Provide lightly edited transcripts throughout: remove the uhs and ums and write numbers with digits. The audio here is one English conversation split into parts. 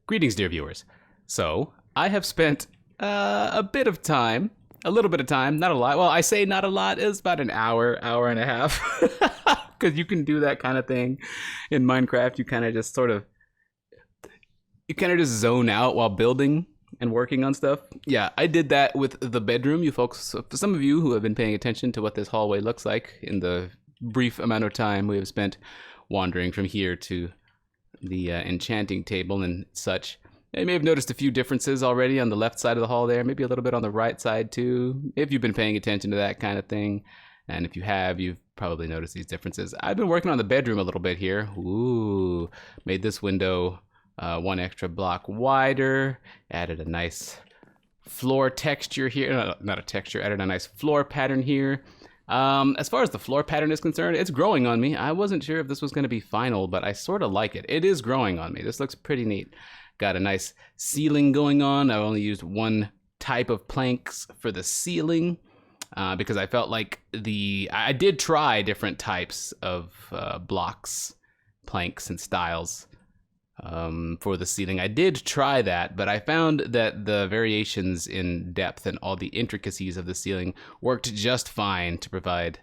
Greetings, dear viewers. So, I have spent a bit of time, a little bit of time, not a lot. Well, I say not a lot, it's about an hour, hour and a half. Because you can do that kind of thing in Minecraft. You kind of just zone out while building and working on stuff. Yeah, I did that with the bedroom, you folks. So for some of you who have been paying attention to what this hallway looks like in the brief amount of time we have spent wandering from here to the enchanting table and such. You may have noticed a few differences already on the left side of the hall there, maybe a little bit on the right side too, if you've been paying attention to that kind of thing. And if you have, you've probably noticed these differences. I've been working on the bedroom a little bit here. Ooh, made this window one extra block wider, added a nice floor texture here, not a texture, added a nice floor pattern here. As far as the floor pattern is concerned, it's growing on me. I wasn't sure if this was going to be final, but I sort of like it. It is growing on me. This looks pretty neat. Got a nice ceiling going on. I only used one type of planks for the ceiling because I felt like I did try different types of blocks, planks, and styles for the ceiling. I did try that, but I found that the variations in depth and all the intricacies of the ceiling worked just fine to provide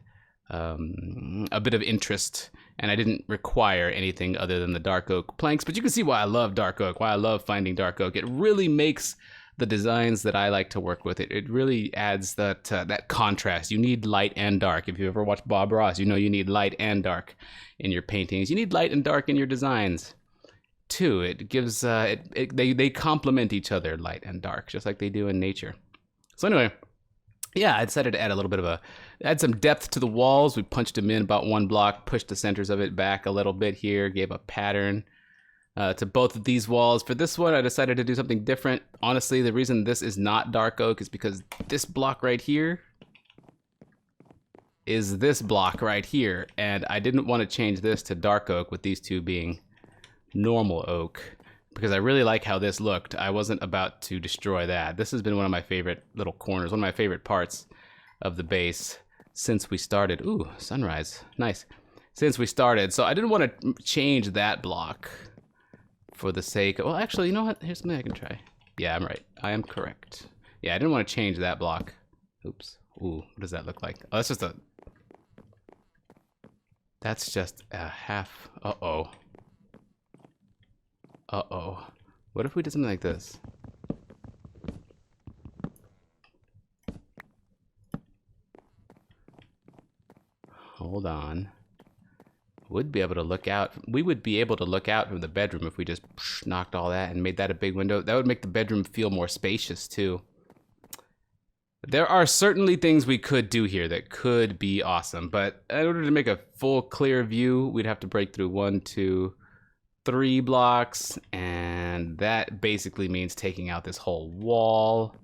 a bit of interest, and I didn't require anything other than the dark oak planks. But you can see why I love dark oak, why I love finding dark oak. It really makes the designs that I like to work with, it really adds that contrast. You need light and dark. If you ever watched Bob Ross, you know you need light and dark in your paintings. You need light and dark in your designs too. It gives they complement each other, light and dark, just like they do in nature. So anyway, yeah, I decided to add some depth to the walls. We punched them in about one block, pushed the centers of it back a little bit here, gave a pattern to both of these walls. For this one, I decided to do something different. Honestly, the reason this is not dark oak is because this block right here is this block right here, and I didn't want to change this to dark oak with these two being normal oak, because I really like how this looked. I wasn't about to destroy that. This has been one of my favorite little corners, one of my favorite parts of the base since we started. Ooh, sunrise, nice. Since we started, so I didn't want to change that block for the sake of, well, actually, you know what? Here's something I can try. Yeah, I'm right. I am correct. Yeah, I didn't want to change that block. Oops. Ooh, what does that look like? Oh, that's just a half. Uh-oh. Uh-oh. What if we did something like this? Hold on. We would be able to look out from the bedroom if we just knocked all that and made that a big window. That would make the bedroom feel more spacious too. There are certainly things we could do here that could be awesome, but in order to make a full clear view, we'd have to break through 1, 2, 3 blocks, and that basically means taking out this whole wall.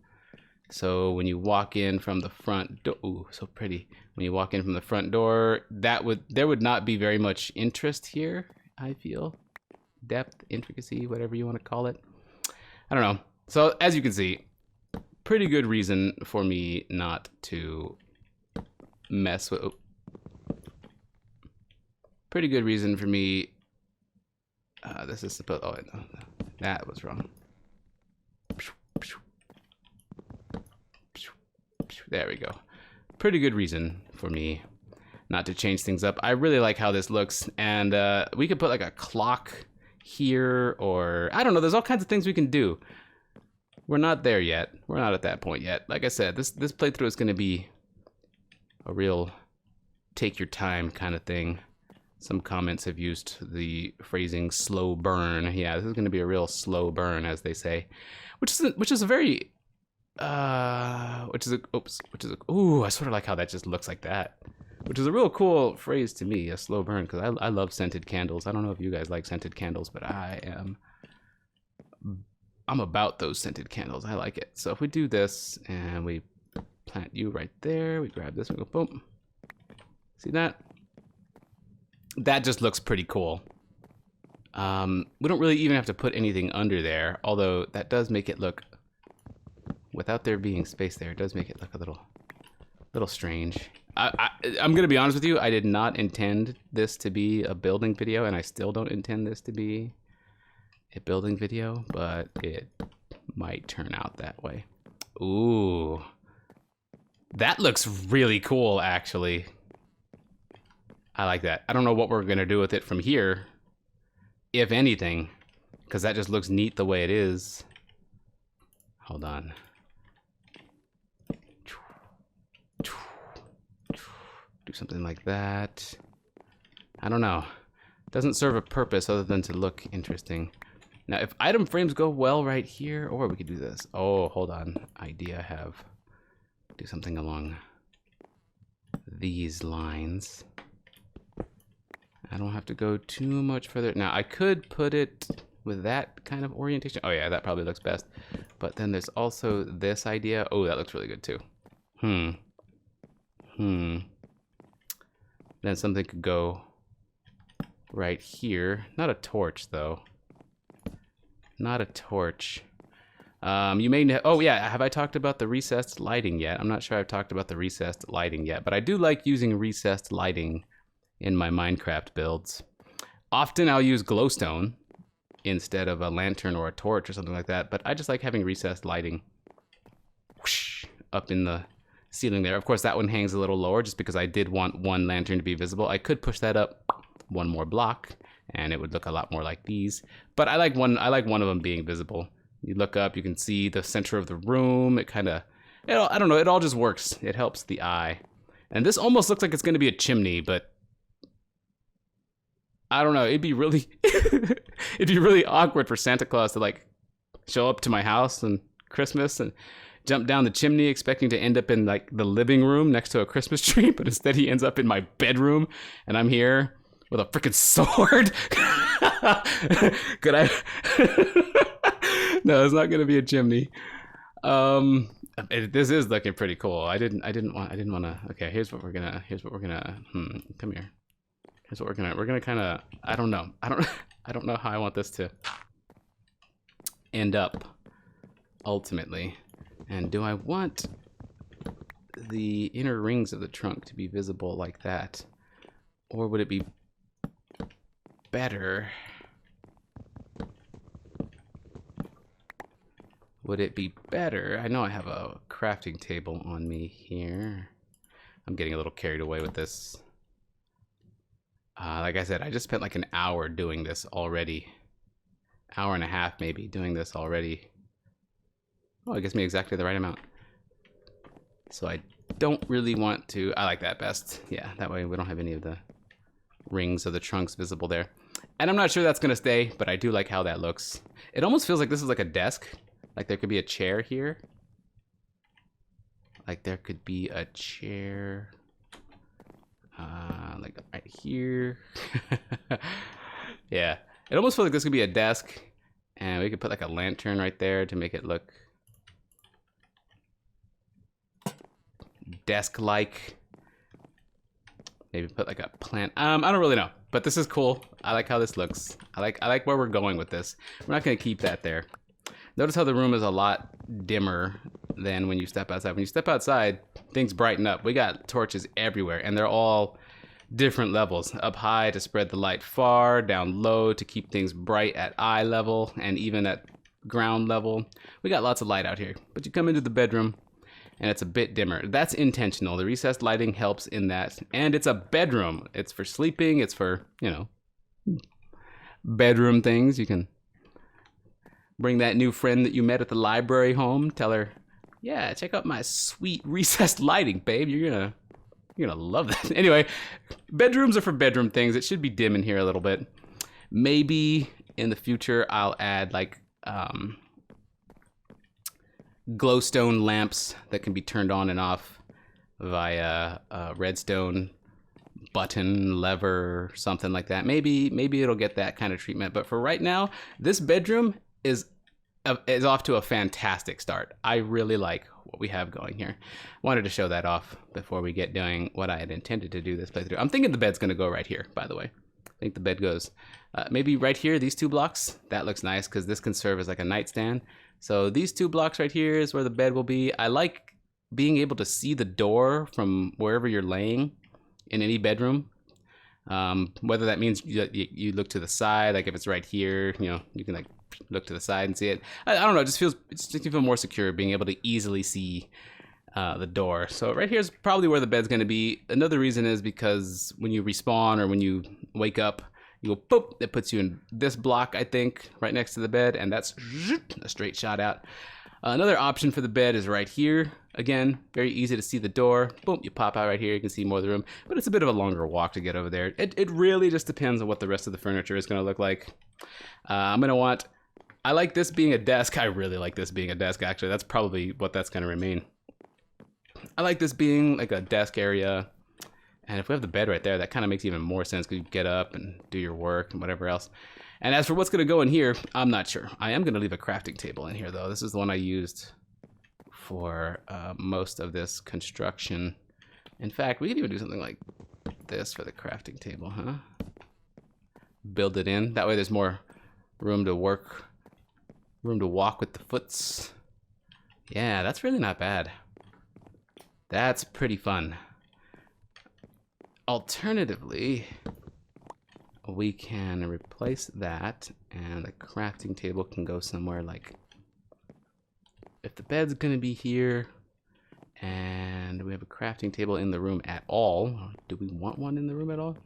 So when you walk in from the front door, ooh, so pretty. When you walk in from the front door, there would not be very much interest here, I feel. Depth, intricacy, whatever you want to call it. I don't know. So as you can see, pretty good reason for me not to mess with, pretty good reason for me, this is supposed, oh, no, that was wrong. There we go. Pretty good reason for me not to change things up. I really like how this looks, and we could put like a clock here, or I don't know, there's all kinds of things we can do. We're not there yet. We're not at that point yet. Like I said, this playthrough is going to be a real take your time kind of thing. Some comments have used the phrasing slow burn. Yeah, this is going to be a real slow burn, as they say, which is a very ooh, I sort of like how that just looks like that, which is a real cool phrase to me, a slow burn, because I love scented candles. I don't know if you guys like scented candles, but I'm about those scented candles. I like it. So if we do this and we plant you right there, we grab this and we go boom. See that? That just looks pretty cool. We don't really even have to put anything under there, although that does make it look, without there being space there, it does make it look a little strange. I'm gonna be honest with you, I did not intend this to be a building video, and I still don't intend this to be a building video, but it might turn out that way. Ooh. That looks really cool, actually. I like that. I don't know what we're gonna do with it from here, if anything, because that just looks neat the way it is. Hold on. Do something like that. I don't know. Doesn't serve a purpose other than to look interesting. Now, if item frames go well right here, or we could do this. Oh, hold on. Idea I have. Do something along these lines. I don't have to go too much further. Now, I could put it with that kind of orientation. Oh yeah, that probably looks best. But then there's also this idea. Oh, that looks really good too. Then something could go right here. Not a torch though. Not a torch. You may know, oh yeah, have I talked about the recessed lighting yet? I'm not sure I've talked about the recessed lighting yet, but I do like using recessed lighting in my Minecraft builds. Often I'll use glowstone instead of a lantern or a torch or something like that, but I just like having recessed lighting whoosh, up in the ceiling there. Of course, that one hangs a little lower just because I did want one lantern to be visible. I could push that up one more block and it would look a lot more like these, but I like one of them being visible. You look up, you can see the center of the room. It kind of, I don't know, it all just works. It helps the eye. And this almost looks like it's going to be a chimney, but I don't know. It'd be really, it'd be really awkward for Santa Claus to like show up to my house on Christmas and jump down the chimney expecting to end up in like the living room next to a Christmas tree, but instead he ends up in my bedroom and I'm here with a freaking sword. Could I? No, it's not gonna be a chimney. This is looking pretty cool. I didn't want to. Okay, here's what we're gonna. Come here. Here's what we're gonna kind of. I don't know how I want this to end up ultimately. And do I want the inner rings of the trunk to be visible like that, or would it be better? Would it be better? I know I have a crafting table on me here. I'm getting a little carried away with this. Like I said, I just spent like an hour doing this already. Hour and a half maybe doing this already. Oh, it gives me exactly the right amount. So I don't really want to, I like that best. Yeah, that way we don't have any of the rings of the trunks visible there. And I'm not sure that's gonna stay, but I do like how that looks. It almost feels like this is like a desk. Like there could be a chair here. Like there could be a chair, like right here. Yeah, it almost feels like this could be a desk, and we could put like a lantern right there to make it look desk-like. Maybe put like a plant. I don't really know, but this is cool. I like how this looks. I like where we're going with this. We're not gonna keep that there. Notice how the room is a lot dimmer than when you step outside. When you step outside, things brighten up. We got torches everywhere, and they're all different levels. Up high to spread the light far, down low to keep things bright at eye level, and even at ground level. We got lots of light out here. But you come into the bedroom, and it's a bit dimmer. That's intentional. The recessed lighting helps in that. And it's a bedroom. It's for sleeping. It's for, you know, bedroom things. You can bring that new friend that you met at the library home. Tell her, yeah, check out my sweet recessed lighting, babe. You're gonna love that. Anyway, bedrooms are for bedroom things. It should be dim in here a little bit. Maybe in the future I'll add like glowstone lamps that can be turned on and off via a redstone button, lever, something like that. Maybe it'll get that kind of treatment. But for right now, this bedroom is off to a fantastic start. I really like what we have going here. Wanted to show that off before we get doing what I had intended to do this playthrough. I'm thinking the bed's gonna go right here, by the way. I think the bed goes maybe right here, these 2 blocks. That looks nice because this can serve as like a nightstand. So these 2 blocks right here is where the bed will be. I like being able to see the door from wherever you're laying in any bedroom. Whether that means you look to the side, like if it's right here, you know, you can like look to the side and see it. I don't know, it just makes you feel more secure being able to easily see the door. So right here is probably where the bed's going to be. Another reason is because when you respawn or when you wake up, you go boop, it puts you in this block, I think, right next to the bed, and that's a straight shot out. Another option for the bed is right here. Again, very easy to see the door. Boom, you pop out right here, you can see more of the room, but it's a bit of a longer walk to get over there. It really just depends on what the rest of the furniture is going to look like. I like this being a desk. I really like this being a desk, actually. That's probably what that's going to remain. I like this being like a desk area. And if we have the bed right there, that kind of makes even more sense because you get up and do your work and whatever else. And as for what's going to go in here, I'm not sure. I am going to leave a crafting table in here, though. This is the one I used for most of this construction. In fact, we could even do something like this for the crafting table, huh? Build it in. That way there's more room to work, room to walk with the foots. Yeah, that's really not bad. That's pretty fun. Alternatively, we can replace that and the crafting table can go somewhere like, if the bed's gonna be here and we have a crafting table in the room at all, do we want one in the room at all?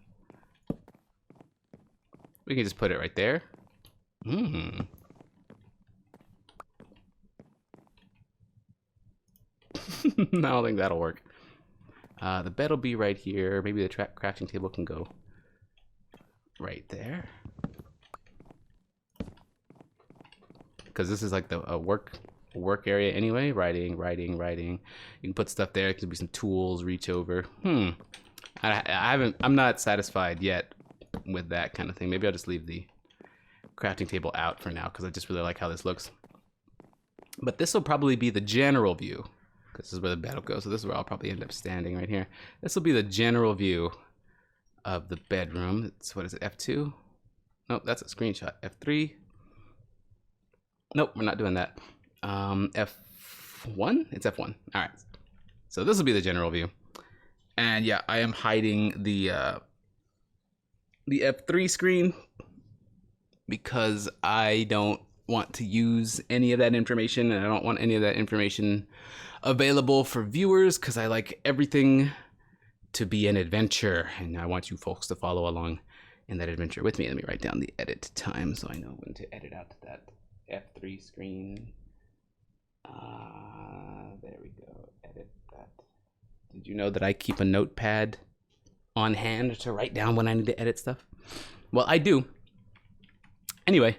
We can just put it right there. I don't think that'll work. The bed will be right here. Maybe the crafting table can go right there. Because this is like a work area anyway. Writing. You can put stuff there. It could be some tools, reach over. I'm not satisfied yet with that kind of thing. Maybe I'll just leave the crafting table out for now because I just really like how this looks. But this will probably be the general view. This is where the bed will go, so this is where I'll probably end up standing right here. This will be the general view of the bedroom. It's, what is it, F2? Nope, that's a screenshot. F3? Nope, we're not doing that. F1? It's F1. All right. So this will be the general view. And yeah, I am hiding the F3 screen because I don't want to use any of that information, and I don't want any of that information available for viewers because I like everything to be an adventure, and I want you folks to follow along in that adventure with me. Let me write down the edit time so I know when to edit out that F3 screen. There we go. Edit that. Did you know that I keep a notepad on hand to write down when I need to edit stuff? Well, I do. Anyway,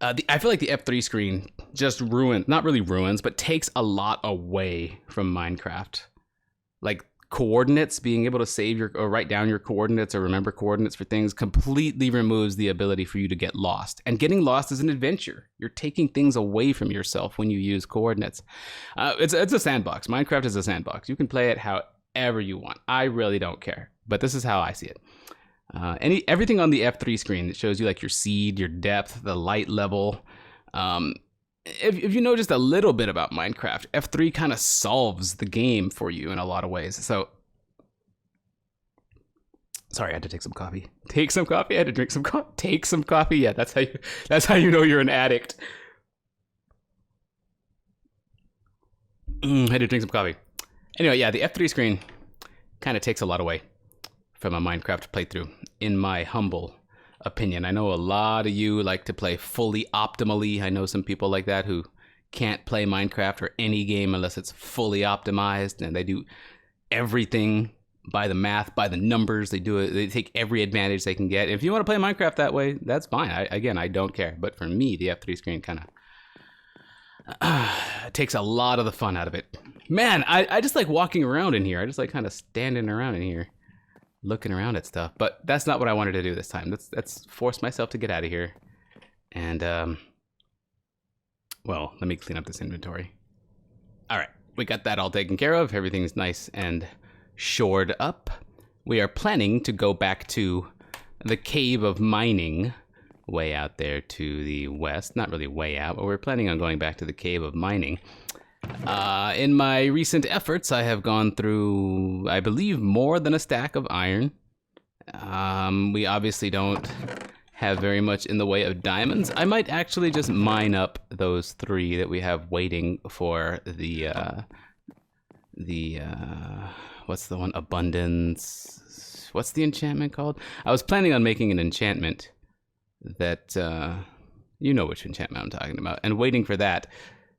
I feel like the F3 screen just not really ruins, but takes a lot away from Minecraft. Like coordinates, being able to save or write down your coordinates or remember coordinates for things completely removes the ability for you to get lost. And getting lost is an adventure. You're taking things away from yourself when you use coordinates. It's a sandbox. Minecraft is a sandbox. You can play it however you want. I really don't care, but this is how I see it. Everything on the F3 screen that shows you like your seed, your depth, the light level. If you know just a little bit about Minecraft, F3 kind of solves the game for you in a lot of ways. So, sorry, I had to take some coffee. Take some coffee. I had to drink some coffee. Take some coffee. Yeah, that's how you know you're an addict. I had to drink some coffee. Anyway, yeah, the F3 screen kind of takes a lot away from a Minecraft playthrough, in my humble opinion. I know a lot of you like to play fully optimally. I know some people like that who can't play Minecraft or any game unless it's fully optimized, and they do everything by the math, by the numbers. They do it. They take every advantage they can get. If you want to play Minecraft that way, that's fine. I don't care. But for me, the F3 screen kind of takes a lot of the fun out of it. Man, I just like walking around in here. I just like kind of standing around in here, looking around at stuff. But that's not what I wanted to do this time. Let's force myself to get out of here. And, well, let me clean up this inventory. All right, we got that all taken care of. Everything's nice and shored up. We are planning to go back to the cave of mining way out there to the west. Not really way out, but we're planning on going back to the cave of mining. In my recent efforts, I have gone through, I believe, more than a stack of iron. We obviously don't have very much in the way of diamonds. I might actually just mine up those 3 that we have waiting for the what's the one? Abundance. What's the enchantment called? I was planning on making an enchantment that, you know which enchantment I'm talking about, and waiting for that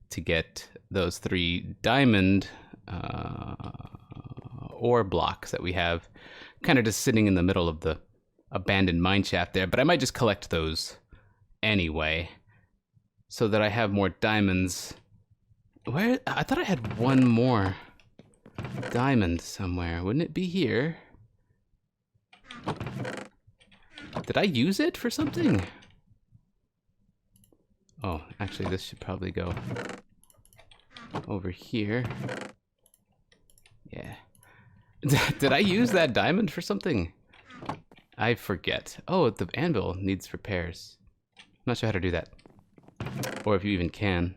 to get those 3 diamond ore blocks that we have kind of just sitting in the middle of the abandoned mine shaft there. But I might just collect those anyway so that I have more diamonds. Where? I thought I had one more diamond somewhere. Wouldn't it be here? Did I use it for something? Oh, actually this should probably go over here. Yeah. Did I use that diamond for something? I forget. Oh, the anvil needs repairs. I'm not sure how to do that. Or if you even can.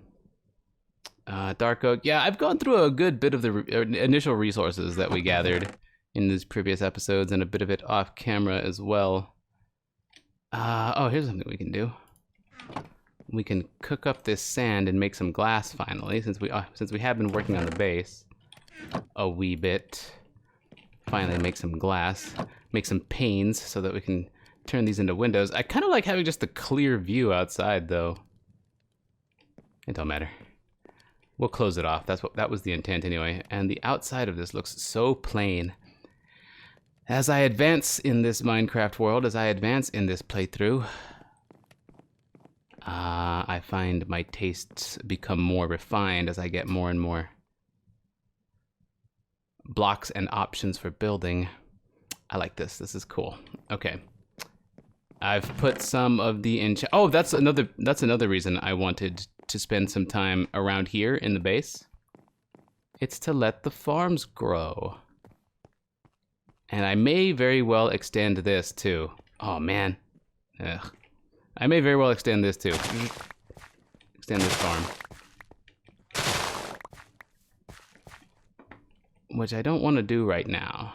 Dark oak. Yeah, I've gone through a good bit of the initial resources that we gathered in these previous episodes, and a bit of it off camera as well. Oh, here's something we can do. We can cook up this sand and make some glass finally, since we have been working on the base a wee bit. Finally make some glass, make some panes so that we can turn these into windows. I kind of like having just a clear view outside though. It don't matter. We'll close it off. That was the intent anyway. And the outside of this looks so plain. As I advance in this Minecraft world, as I advance in this playthrough, I find my tastes become more refined as I get more and more blocks and options for building. I like this. This is cool. Okay. I've put some of the oh, that's another reason I wanted to spend some time around here in the base. It's to let the farms grow. And I may very well extend this too. Oh man. Ugh. I may very well extend this too. Extend this farm. Which I don't want to do right now.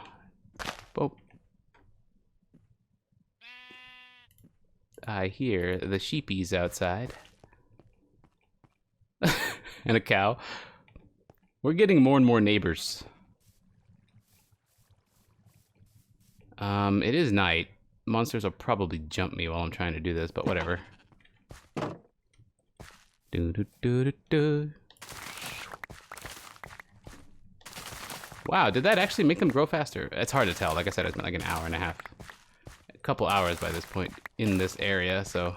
Oh. I hear the sheepies outside. And a cow. We're getting more and more neighbors. It is night. Monsters will probably jump me while I'm trying to do this, but whatever. Do do do do do. Wow, did that actually make them grow faster? It's hard to tell. Like I said, it's been like an hour and a half. A couple hours by this point in this area, so.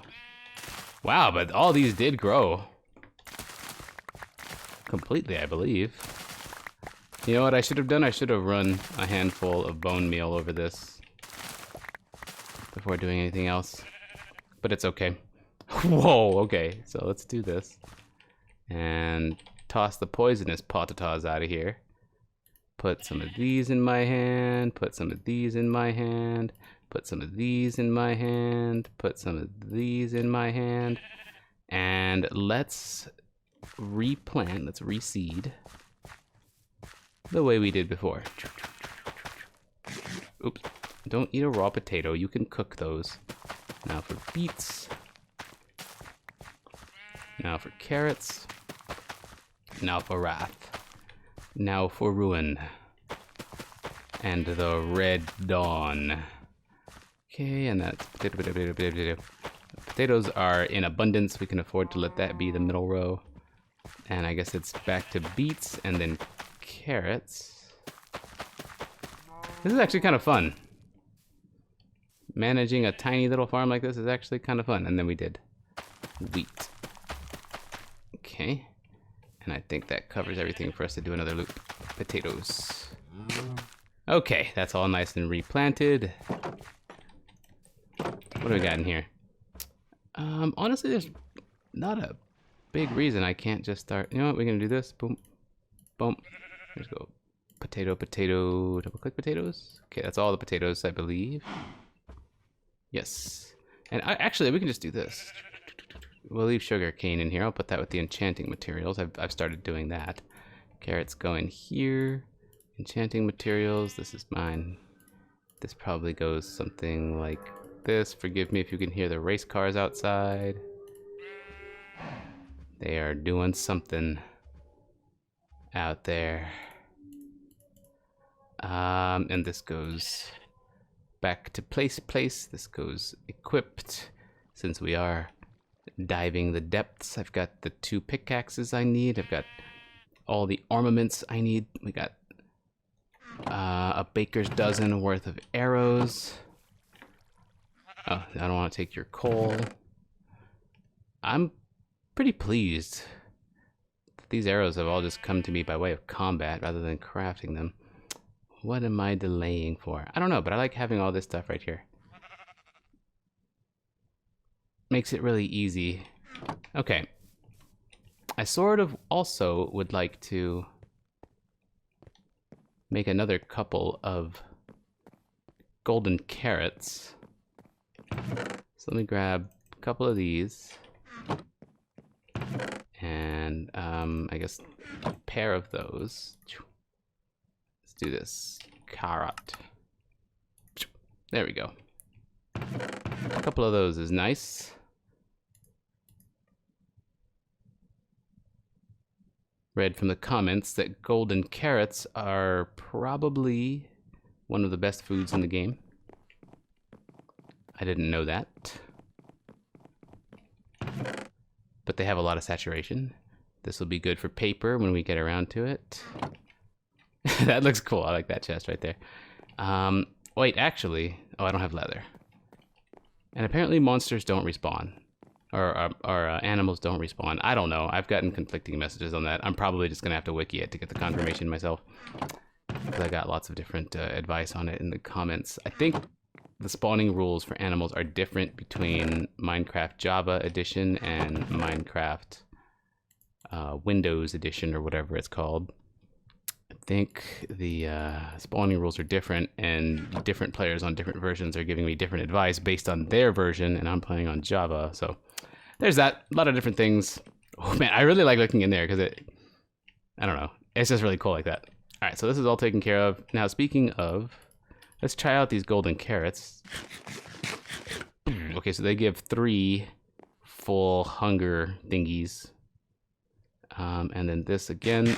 Wow, but all these did grow. Completely, I believe. You know what I should have done? I should have run a handful of bone meal over this before doing anything else. But it's okay. Whoa, okay. So let's do this. And toss the poisonous potatoes out of here. Put some of these in my hand, put some of these in my hand, put some of these in my hand, put some of these in my hand, and let's replant, let's reseed the way we did before. Oops, don't eat a raw potato, you can cook those. Now for beets. Now for carrots. Now for wrath. Now for ruin. And the red dawn. Okay, and that's potatoes are in abundance. We can afford to let that be the middle row. And I guess it's back to beets and then carrots. This is actually kind of fun. Managing a tiny little farm like this is actually kind of fun. And then we did wheat. Okay. And I think that covers everything for us to do another loop. Potatoes. Okay, that's all nice and replanted. What do we got in here? Honestly, there's not a big reason I can't just start. You know what? We're gonna do this. Boom, boom. Let's go. Potato, potato. Double click potatoes. Okay, that's all the potatoes, I believe. Yes. And actually, we can just do this. We'll leave sugar cane in here. I'll put that with the enchanting materials. I've started doing that. Carrots go in here. Enchanting materials. This is mine. This probably goes something like like this. Forgive me if you can hear the race cars outside. They are doing something out there. And this goes back to place. This goes equipped. Since we are diving the depths, I've got the 2 pickaxes I need. I've got all the armaments I need. We got a baker's dozen worth of arrows. Oh, I don't want to take your coal. I'm pretty pleased. These arrows have all just come to me by way of combat rather than crafting them. What am I delaying for? I don't know, but I like having all this stuff right here. Makes it really easy. Okay. I sort of also would like to make another couple of golden carrots. So let me grab a couple of these. And I guess a pair of those. Let's do this. Carrot. There we go. A couple of those is nice. Read from the comments that golden carrots are probably one of the best foods in the game. I didn't know that. But they have a lot of saturation. This will be good for paper when we get around to it. That looks cool. I like that chest right there. Wait, actually... Oh, I don't have leather. And apparently monsters don't respawn. Or animals don't respawn. I don't know. I've gotten conflicting messages on that. I'm probably just going to have to wiki it to get the confirmation myself. Because I got lots of different advice on it in the comments. I think the spawning rules for animals are different between Minecraft Java Edition and Minecraft Windows Edition or whatever it's called. I think the spawning rules are different, and different players on different versions are giving me different advice based on their version, and I'm playing on Java, so there's that. A lot of different things. Oh man, I really like looking in there because I don't know, it's just really cool like that. All right, so this is all taken care of. Now, speaking of, let's try out these golden carrots. Okay, so they give 3 full hunger thingies. And then this again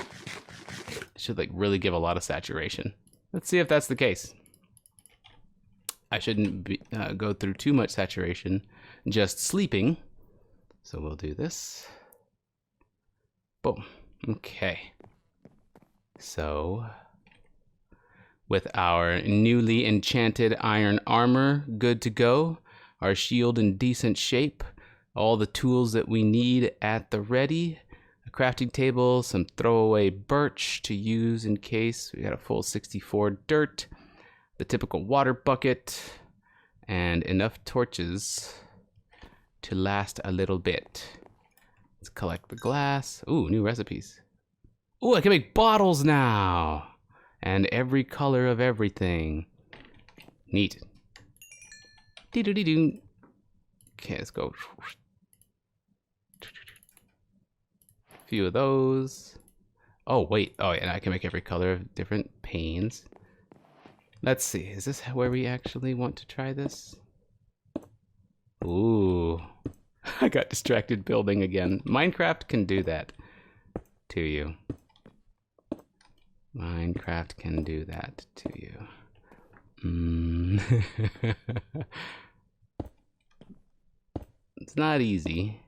should like really give a lot of saturation. Let's see if that's the case. I shouldn't go through too much saturation just sleeping. So we'll do this. Boom. Okay. So with our newly enchanted iron armor good to go, our shield in decent shape, all the tools that we need at the ready, a crafting table, some throwaway birch to use in case. We got a full 64 dirt, the typical water bucket, and enough torches to last a little bit. Let's collect the glass. Ooh, new recipes. Ooh, I can make bottles now! And every color of everything. Neat. Dee-doo-dee-doo. Okay, let's go. A few of those. Oh, wait. Oh, and I can make every color of different panes. Let's see. Is this where we actually want to try this? Ooh. I got distracted building again. Minecraft can do that to you. Minecraft can do that to you. It's not easy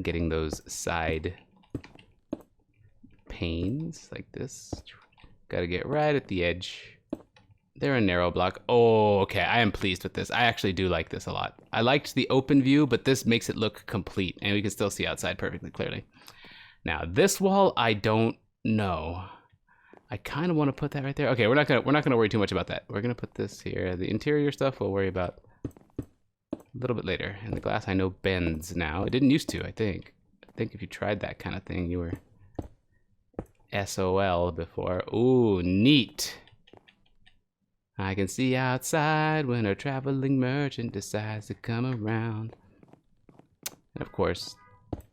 getting those side panes like this. Gotta get right at the edge. They're a narrow block. Oh, okay. I am pleased with this. I actually do like this a lot. I liked the open view, but this makes it look complete, and we can still see outside perfectly clearly. Now, this wall, I don't know. I kind of want to put that right there. Okay, we're not gonna worry too much about that. We're gonna put this here. The interior stuff we'll worry about a little bit later. And the glass I know bends now. It didn't used to, I think. I think if you tried that kind of thing, you were SOL before. Ooh, neat. I can see outside when a traveling merchant decides to come around. And of course,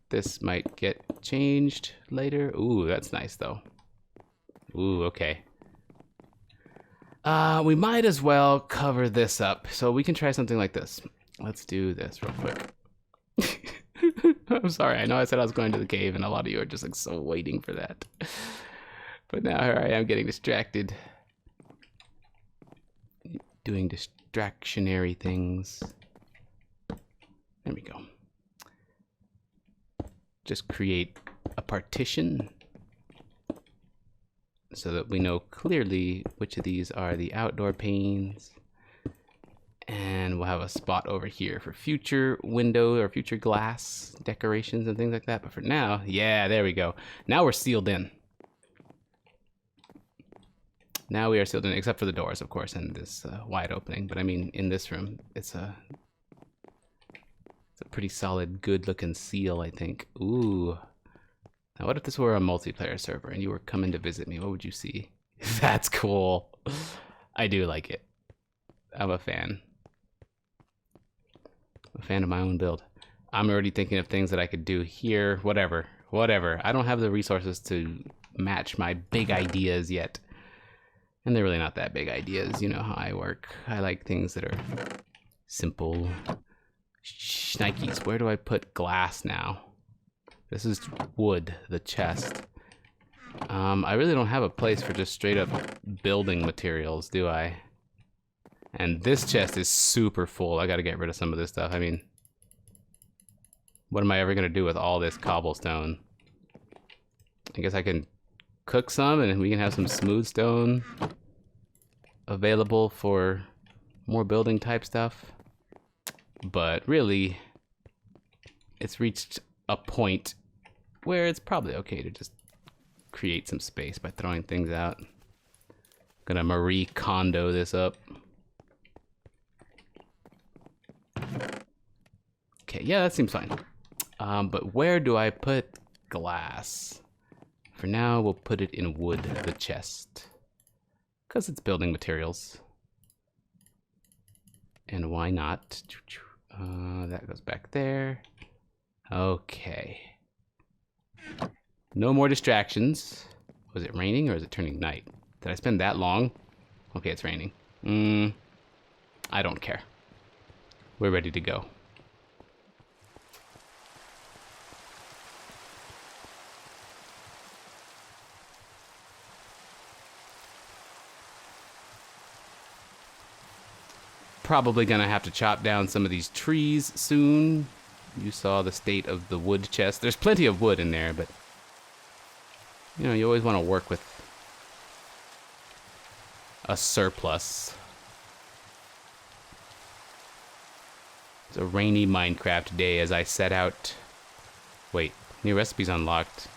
this might get changed later. Ooh, that's nice though. Ooh, okay. We might as well cover this up. So we can try something like this. Let's do this real quick. I'm sorry. I know I said I was going to the cave, and a lot of you are just like so waiting for that. But now here I am getting distracted. Doing distractionary things. There we go. Just create a partition so that we know clearly which of these are the outdoor panes. And we'll have a spot over here for future window or future glass decorations and things like that. But for now, yeah, there we go. Now we're sealed in. Now we are sealed in, except for the doors, of course, and this wide opening. But I mean, in this room, it's a pretty solid, good-looking seal, I think. Ooh. Now, what if this were a multiplayer server and you were coming to visit me? What would you see? That's cool. I do like it. I'm a fan. I'm a fan of my own build. I'm already thinking of things that I could do here. Whatever. I don't have the resources to match my big ideas yet. And they're really not that big ideas. You know how I work. I like things that are simple. Shnikes, where do I put glass now? This is wood, the chest. I really don't have a place for just straight up building materials, do I? And this chest is super full. I gotta get rid of some of this stuff. I mean, what am I ever gonna do with all this cobblestone? I guess I can cook some and we can have some smooth stone available for more building type stuff. But really, it's reached a point where it's probably okay to just create some space by throwing things out. Gonna Marie Kondo this up. Okay, yeah, that seems fine. But where do I put glass? For now, we'll put it in wood, the chest. Because it's building materials. And why not? That goes back there. Okay. No more distractions. Was it raining or is it turning night? Did I spend that long? Okay, it's raining. I don't care. We're ready to go. Probably gonna have to chop down some of these trees soon. You saw the state of the wood chest. There's plenty of wood in there, but you know, you always want to work with a surplus. It's a rainy Minecraft day as I set out. Wait, new recipes unlocked.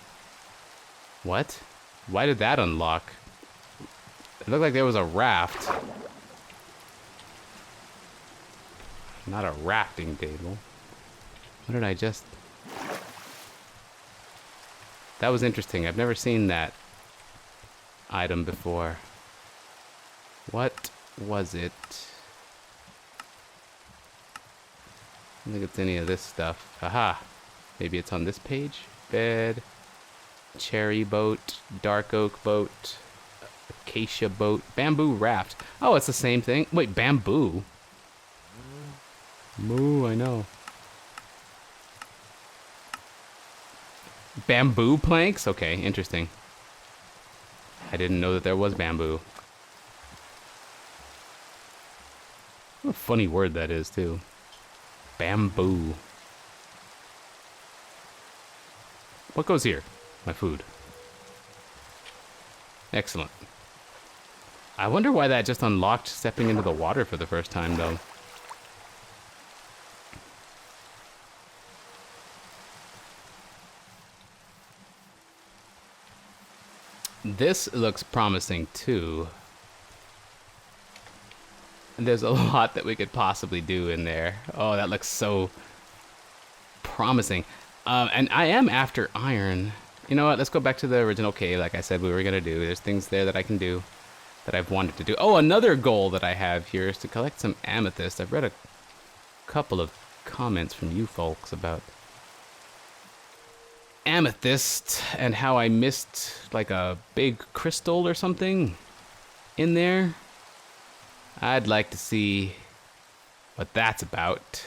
What? Why did that unlock? It looked like there was a raft. Not a rafting table. What did I just... That was interesting. I've never seen that item before. What was it? I don't think it's any of this stuff. Haha. Maybe it's on this page. Bed. Cherry boat. Dark oak boat. Acacia boat. Bamboo raft. Oh, it's the same thing. Wait, bamboo? Moo, I know. Bamboo planks? Okay, interesting. I didn't know that there was bamboo. What a funny word that is, too. Bamboo. What goes here? My food. Excellent. I wonder why that just unlocked stepping into the water for the first time, though. This looks promising too. And there's a lot that we could possibly do in there. Oh, that looks so promising. And I am after iron. You know what? Let's go back to the original cave like I said we were going to do. There's things there that I can do that I've wanted to do. Oh, another goal that I have here is to collect some amethyst. I've read a couple of comments from you folks about amethyst and how I missed like a big crystal or something in there. I'd like to see what that's about.